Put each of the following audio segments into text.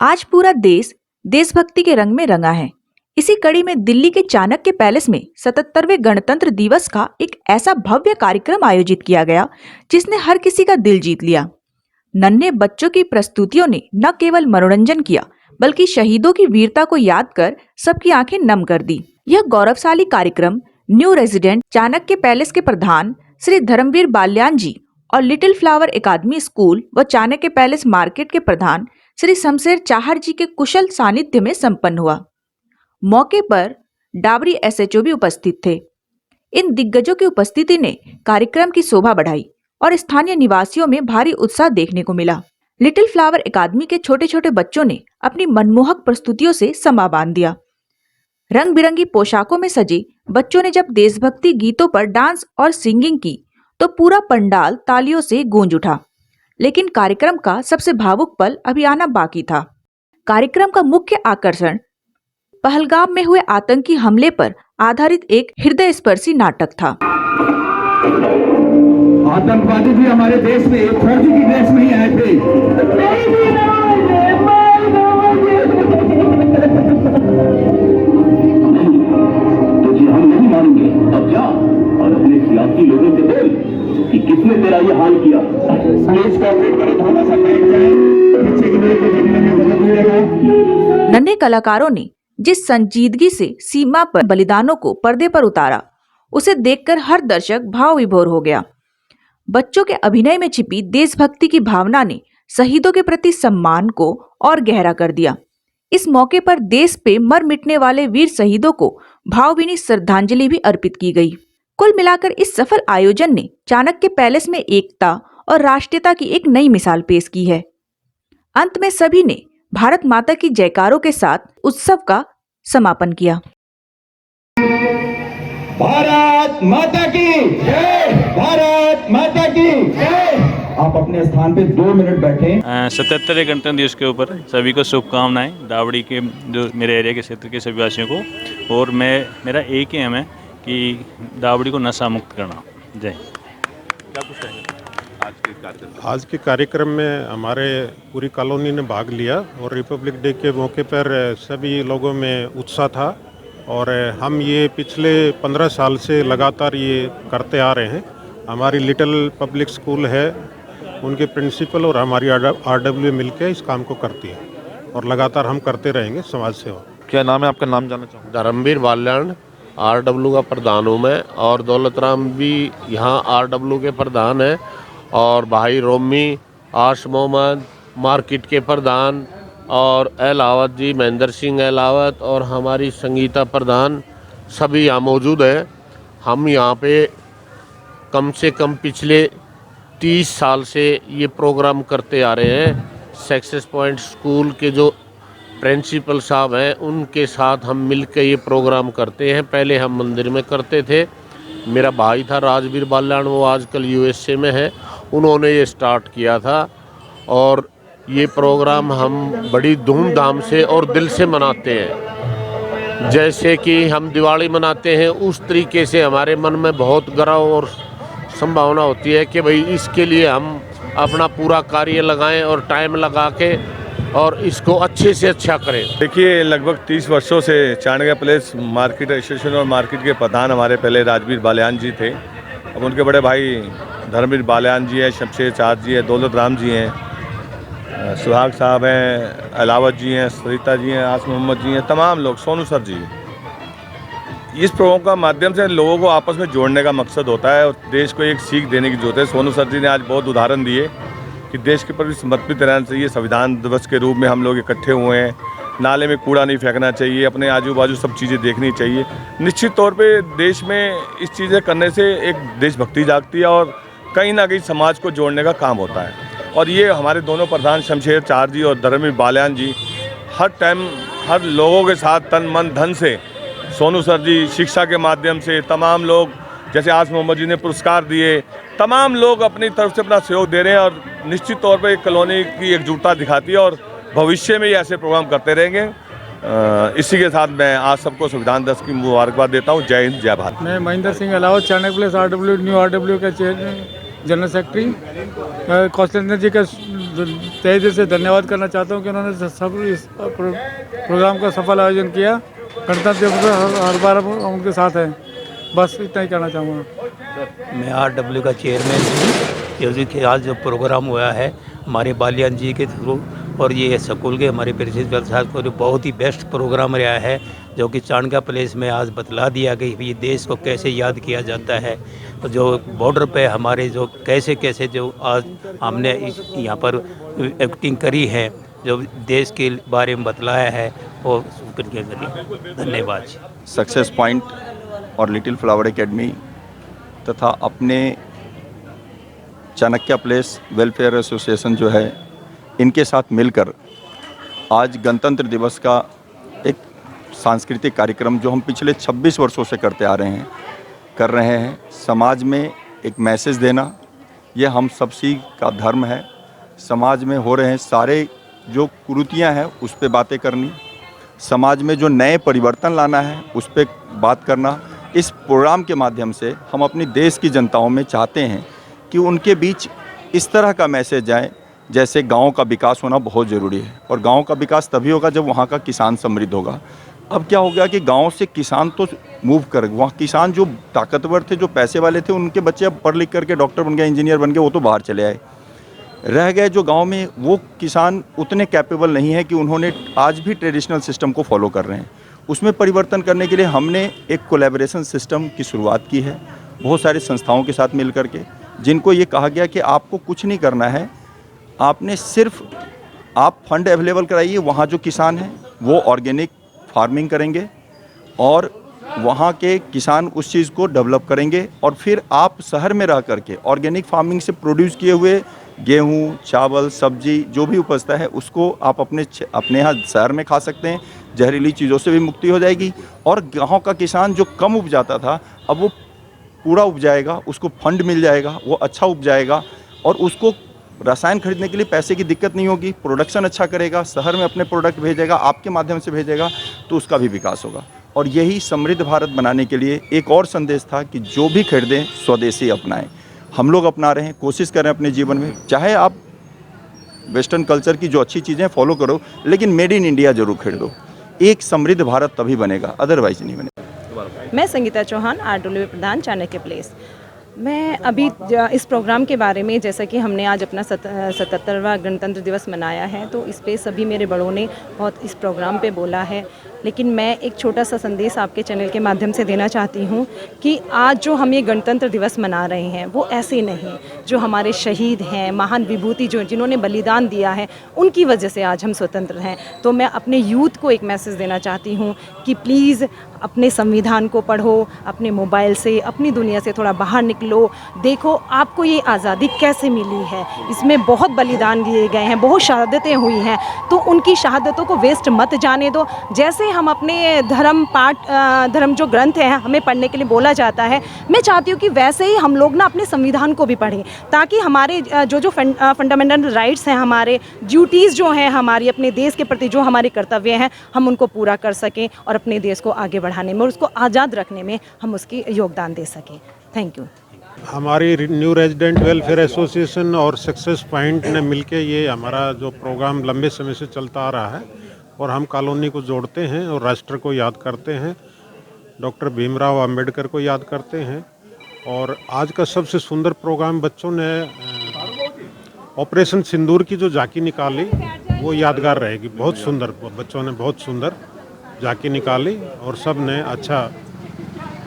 आज पूरा देश देशभक्ति के रंग में रंगा है। इसी कड़ी में दिल्ली के चाणक्य पैलेस में 77वें गणतंत्र दिवस का एक ऐसा भव्य कार्यक्रम आयोजित किया गया जिसने हर किसी का दिल जीत लिया। नन्हे बच्चों की प्रस्तुतियों ने न केवल मनोरंजन किया बल्कि शहीदों की वीरता को याद कर सबकी आंखें नम कर दी। यह गौरवशाली कार्यक्रम न्यू रेजिडेंट चाणक्य पैलेस के प्रधान श्री धर्मवीर बाल्यान जी और लिटिल फ्लावर एकेडमी स्कूल व चाणक्य पैलेस मार्केट के प्रधान श्री शमशेर चाहर जी के कुशल सानिध्य में संपन्न हुआ। मौके पर डाबरी एसएचओ भी उपस्थित थे। इन दिग्गजों की उपस्थिति ने कार्यक्रम की शोभा बढ़ाई और स्थानीय निवासियों में भारी उत्साह देखने को मिला। लिटिल फ्लावर एकेडमी के छोटे छोटे बच्चों ने अपनी मनमोहक प्रस्तुतियों से समा बांध दिया। रंग बिरंगी पोशाकों में सजे बच्चों ने जब देशभक्ति गीतों पर डांस और सिंगिंग की तो पूरा पंडाल तालियों से गूंज उठा। लेकिन कार्यक्रम का सबसे भावुक पल अभी आना बाकी था। कार्यक्रम का मुख्य आकर्षण पहलगाम में हुए आतंकी हमले पर आधारित एक हृदय स्पर्शी नाटक था। आतंकवादी भी हमारे देश में फौजी की ड्रेस में ही आए थे। हम नहीं मानेंगे। अब जा और अपने सियासी लोगों से बोल कि किसने तेरा ये हाल किया। स्टेज को ऑपरेट करो, थोड़ा सा बैठ जाए, पीछे की तरफ देखने में बहुत मिलेगा। नन्हे कलाकारों ने जिस संजीदगी से सीमा पर बलिदानों को पर्दे पर उतारा, उसे देखकर हर दर्शक भाव विभोर हो गया। बच्चों के अभिनय में छिपी देशभक्ति की भावना ने शहीदों के प्रति सम्मान को और गहरा कर दिया। इस मौके पर देश पे मर मिटने वाले वीर शहीदों को भावभीनी श्रद्धांजलि भी अर्पित की गई। कुल मिलाकर इस सफल आयोजन ने चाणक्य पैलेस में एकता और राष्ट्रीयता की एक नई मिसाल पेश की है। अंत में सभी ने भारत माता की जयकारों के साथ उत्सव का समापन किया। भारत माता की जय, भारत माता की जय। आप अपने स्थान पे 2 मिनट बैठे। 77वें गणतंत्र दिवस के ऊपर सभी को शुभकामनाएं, दावड़ी के जो मेरे एरिया के क्षेत्र के सभी वासियों को। और मेरा एक ही एम है कि दावड़ी को नशा मुक्त करना। जय। आज के कार्यक्रम में हमारे पूरी कॉलोनी ने भाग लिया और रिपब्लिक डे के मौके पर सभी लोगों में उत्साह था और हम ये पिछले 15 साल से लगातार ये करते आ रहे हैं। हमारी लिटिल पब्लिक स्कूल है, उनके प्रिंसिपल और हमारी आरडब्ल्यू मिलकर इस काम को करती है और लगातार हम करते रहेंगे समाज सेवा। क्या नाम है आपका? नाम जानना चाहूँगा। धर्मवीर बाल्यान, आरडब्ल्यू का प्रधान हूँ मैं, और दौलत राम भी यहाँ आरडब्ल्यू के प्रधान हैं, और भाई रोमी, आश मोहम्मद मार्केट के प्रधान, और एलावत जी, महेंद्र सिंह एलावत, और हमारी संगीता प्रधान सभी यहाँ मौजूद हैं। हम यहाँ पे कम से कम पिछले 30 साल से ये प्रोग्राम करते आ रहे हैं। सक्सेस पॉइंट स्कूल के जो प्रिंसिपल साहब हैं उनके साथ हम मिलकर ये प्रोग्राम करते हैं। पहले हम मंदिर में करते थे। मेरा भाई था राजवीर बाल्यान, वो आजकल यूएसए में है, उन्होंने ये स्टार्ट किया था। और ये प्रोग्राम हम बड़ी धूमधाम से और दिल से मनाते हैं। जैसे कि हम दिवाली मनाते हैं उस तरीके से हमारे मन में बहुत गर्व और संभावना होती है कि भाई इसके लिए हम अपना पूरा कार्य लगाएं और टाइम लगा के और इसको अच्छे से अच्छा करें। देखिए, लगभग 30 वर्षों से चाणक्य पैलेस मार्केट एसोसिएशन और मार्केट के प्रधान हमारे पहले राजवीर बाल्यान जी थे। अब उनके बड़े भाई धर्मवीर बाल्यान जी हैं, शमशेर चाहर जी हैं, दौलत राम जी हैं, सुहाग साहब हैं, अलावत जी हैं, सरिता जी हैं, आस मोहम्मद जी हैं, तमाम लोग, सोनू सर जी। इस प्रोग्राम का माध्यम से लोगों को आपस में जोड़ने का मकसद होता है और देश को एक सीख देने की जरूरत है। सोनू सर जी ने आज बहुत उदाहरण दिए कि देश के प्रति समर्पित रहना चाहिए। संविधान दिवस के रूप में हम लोग इकट्ठे हुए हैं। नाले में कूड़ा नहीं फेंकना चाहिए, अपने आजू बाजू सब चीज़ें देखनी चाहिए। निश्चित तौर पे देश में इस चीज़ें करने से एक देशभक्ति जागती है और कहीं ना कहीं समाज को जोड़ने का काम होता है। और ये हमारे दोनों प्रधान शमशेर चाहर जी और धर्मवीर बाल्यान जी हर टाइम हर लोगों के साथ तन मन धन से, सोनू सर जी शिक्षा के माध्यम से, तमाम लोग जैसे आस मोहम्मद जी ने पुरस्कार दिए, तमाम लोग अपनी तरफ से अपना सहयोग दे रहे हैं और निश्चित तौर पर एक कॉलोनी की एकजुटता दिखाती है और भविष्य में ये ऐसे प्रोग्राम करते रहेंगे। इसी के साथ मैं आज सबको संविधान दिवस की मुबारकबाद देता हूँ। जय हिंद, जय भारत। मैं Mahendra Singh Alawat, Chanakya palace RW new RW का जनरल सेक्रेटरी। कौशलेंद्र जी का तहे दिल से धन्यवाद करना चाहता हूँ कि उन्होंने सब इस प्रोग्राम का सफल आयोजन किया। गणतंत्र दिवस पर हर बार हम उनके साथ हैं। बस इतना ही कहना चाहूँगा। मैं RW का चेयरमैन हूँ। जो कि आज जो प्रोग्राम हुआ है हमारे बालियान जी के थ्रू और ये स्कूल के हमारे प्रिंसिपल साहब को बहुत ही बेस्ट प्रोग्राम रहा है, जो कि चाणक्य प्लेस में आज बतला दिया कि ये देश को कैसे याद किया जाता है। तो जो बॉर्डर पे हमारे जो कैसे कैसे जो आज हमने यहाँ पर एक्टिंग करी है, जो देश के बारे में बतलाया है, वो शुक्रिया करिए। धन्यवाद। सक्सेस पॉइंट और लिटिल फ्लावर एकेडमी तथा अपने चाणक्य प्लेस वेलफेयर एसोसिएशन जो है, इनके साथ मिलकर आज गणतंत्र दिवस का एक सांस्कृतिक कार्यक्रम जो हम पिछले 26 वर्षों से कर रहे हैं, समाज में एक मैसेज देना, यह हम सबसी का धर्म है। समाज में हो रहे हैं सारे जो कुरीतियाँ हैं उस पर बातें करनी, समाज में जो नए परिवर्तन लाना है उस पर बात करना। इस प्रोग्राम के माध्यम से हम अपनी देश की जनताओं में चाहते हैं कि उनके बीच इस तरह का मैसेज जाए, जैसे गाँव का विकास होना बहुत ज़रूरी है और गाँव का विकास तभी होगा जब वहाँ का किसान समृद्ध होगा। अब क्या हो गया कि गांव से किसान तो मूव कर, वहाँ किसान जो ताकतवर थे, जो पैसे वाले थे, उनके बच्चे अब पढ़ लिख करके डॉक्टर बन गए, इंजीनियर बन गए, वो तो बाहर चले आए। रह गए जो गांव में, वो किसान उतने कैपेबल नहीं है कि उन्होंने आज भी ट्रेडिशनल सिस्टम को फॉलो कर रहे हैं। उसमें परिवर्तन करने के लिए हमने एक कोलैबोरेशन सिस्टम की शुरुआत की है बहुत सारी संस्थाओं के साथ मिल करके, जिनको ये कहा गया कि आपको कुछ नहीं करना है, आपने सिर्फ आप फंड अवेलेबल कराइए, वहाँ जो किसान हैं वो ऑर्गेनिक फार्मिंग करेंगे और वहाँ के किसान उस चीज़ को डेवलप करेंगे और फिर आप शहर में रह करके ऑर्गेनिक फार्मिंग से प्रोड्यूस किए हुए गेहूँ, चावल, सब्जी जो भी उपजता है उसको आप अपने यहाँ शहर में खा सकते हैं। जहरीली चीज़ों से भी मुक्ति हो जाएगी और गाँव का किसान जो कम उपजाता था अब वो पूरा उपजाएगा, उसको फंड मिल जाएगा, वो अच्छा उपजाएगा और उसको रसायन खरीदने के लिए पैसे की दिक्कत नहीं होगी, प्रोडक्शन अच्छा करेगा, शहर में अपने प्रोडक्ट भेजेगा, आपके माध्यम से भेजेगा, तो उसका भी विकास होगा। और यही समृद्ध भारत बनाने के लिए एक और संदेश था कि जो भी खरीदें स्वदेशी अपनाएं। हम लोग अपना रहे हैं, कोशिश करें अपने जीवन में, चाहे आप वेस्टर्न कल्चर की जो अच्छी चीज़ें फॉलो करो, लेकिन मेड इन इंडिया जरूर खरीदो। एक समृद्ध भारत तभी बनेगा, अदरवाइज नहीं बनेगा। मैं संगीता चौहान, RW प्रधान, चाणक्य प्लेस। मैं अभी इस प्रोग्राम के बारे में, जैसा कि हमने आज अपना 77वां गणतंत्र दिवस मनाया है, तो इस पे सभी मेरे बड़ों ने बहुत इस प्रोग्राम पे बोला है, लेकिन मैं एक छोटा सा संदेश आपके चैनल के माध्यम से देना चाहती हूँ कि आज जो हम ये गणतंत्र दिवस मना रहे हैं वो ऐसे नहीं, जो हमारे शहीद हैं, महान विभूति जो जिन्होंने बलिदान दिया है, उनकी वजह से आज हम स्वतंत्र हैं। तो मैं अपने यूथ को एक मैसेज देना चाहती हूँ कि प्लीज़ अपने संविधान को पढ़ो, अपने मोबाइल से, अपनी दुनिया से थोड़ा बाहर निकलो, देखो आपको ये आज़ादी कैसे मिली है। इसमें बहुत बलिदान दिए गए हैं, बहुत शहादतें हुई हैं, तो उनकी शहादतों को वेस्ट मत जाने दो। जैसे हम अपने धर्म जो ग्रंथ हैं हमें पढ़ने के लिए बोला जाता है, मैं चाहती हूँ कि वैसे ही हम लोग ना अपने संविधान को भी पढ़ें, ताकि हमारे जो फंडामेंटल राइट्स हैं, हमारे ड्यूटीज़ जो हैं, हमारी अपने देश के प्रति जो हमारे कर्तव्य हैं, हम उनको पूरा कर सकें और अपने देश को आगे बढ़ाने में और उसको आज़ाद रखने में हम उसकी योगदान दे सकें। Thank you. हमारी न्यू रेजिडेंट वेलफेयर एसोसिएशन और सक्सेस पॉइंट ने मिलके ये हमारा जो प्रोग्राम लंबे समय से चलता आ रहा है और हम कॉलोनी को जोड़ते हैं और राष्ट्र को याद करते हैं, डॉक्टर भीमराव अंबेडकर को याद करते हैं। और आज का सबसे सुंदर प्रोग्राम बच्चों ने ऑपरेशन सिंदूर की जो झांकी निकाली वो यादगार रहेगी। बहुत सुंदर, बच्चों ने बहुत सुंदर झांकी निकाली और सब ने अच्छा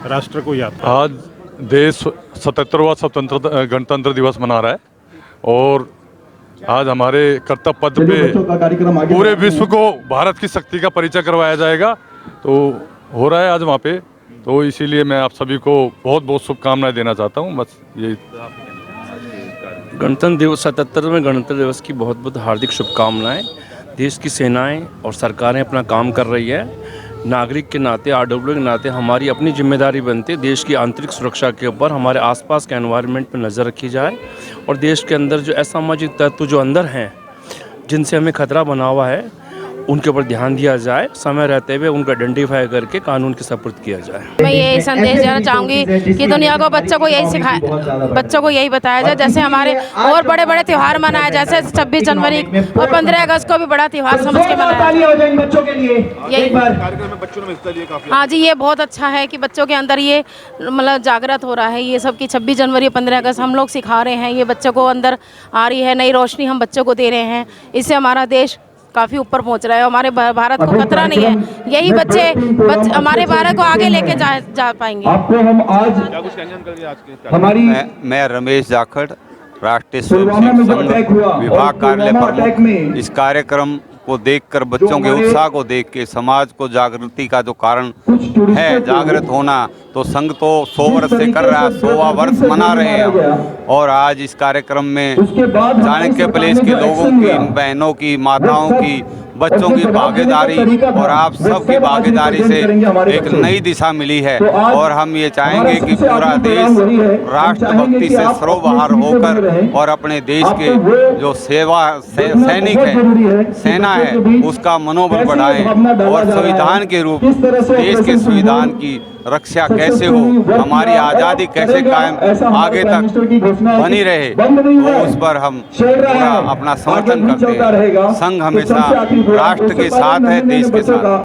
राष्ट्र को याद किया। आज देश 77वां स्वतंत्रता गणतंत्र दिवस मना रहा है और आज हमारे कर्तव्य पथ पे पूरे विश्व को भारत की शक्ति का परिचय करवाया जाएगा, तो हो रहा है आज वहाँ पे, तो इसीलिए मैं आप सभी को बहुत बहुत शुभकामनाएं देना चाहता हूँ। बस यही गणतंत्र दिवस 77वें गणतंत्र दिवस की बहुत बहुत हार्दिक शुभकामनाएं। देश की सेनाएं और सरकारें अपना काम कर रही है। नागरिक के नाते, RW के नाते हमारी अपनी जिम्मेदारी बनती है देश की आंतरिक सुरक्षा के ऊपर, हमारे आसपास के एनवायरनमेंट पर नज़र रखी जाए और देश के अंदर जो असामाजिक तत्व जो अंदर हैं जिनसे हमें खतरा बना हुआ है उनके ऊपर ध्यान दिया जाए, समय रहते हुए उनको आइडेंटिफाई करके कानून के सपुर्द किया जाए। मैं ये संदेश देना चाहूँगी कि दुनिया को बच्चों को यही सिखाए, बच्चों को यही बताया जाए, जैसे हमारे और बड़े बड़े त्यौहार मनाए, जैसे 26 जनवरी और 15 अगस्त को भी बड़ा त्यौहार समझ के मनाया। बच्चों के लिए यही हाँ जी, ये बहुत अच्छा है कि बच्चों के अंदर ये मतलब जागृत हो रहा है ये सब कि 26 जनवरी 15 अगस्त हम लोग सिखा रहे हैं, ये बच्चों को अंदर आ रही है, नई रोशनी हम बच्चों को दे रहे हैं। इससे हमारा देश काफ़ी ऊपर पहुंच रहा है, हमारे भारत को खतरा नहीं है। यही बच्चे हमारे भारत को आगे लेके जा पाएंगे। आपको हम आज हमारी मैं रमेश जाखड़, राष्ट्रीय स्वयंसेवक संघ विभाग कार्यालय प्रमुख। इस कार्यक्रम को देखकर, बच्चों के उत्साह को देख के, समाज को जागृति का जो कारण है, जागृत होना, तो संघ तो 100 वर्ष से कर रहा है, 100वां वर्ष मना रहे हैं। और आज इस कार्यक्रम में चाणक्य प्लेस के लोगों की, बहनों की, माताओं की, बच्चों की भागीदारी और आप सबकी भागीदारी से एक नई दिशा मिली है। और हम ये चाहेंगे कि पूरा देश राष्ट्रभक्ति से सरोबार होकर और अपने देश के जो सैनिक है, सेना है, उसका मनोबल बढ़ाएं और संविधान के रूप देश के संविधान की रक्षा कैसे हो, हमारी आज़ादी कैसे कायम आगे तक बनी रहे, तो उस पर हम पूरा अपना समर्थन करते हैं। संघ हमेशा राष्ट्र के साथ है, देश के साथ।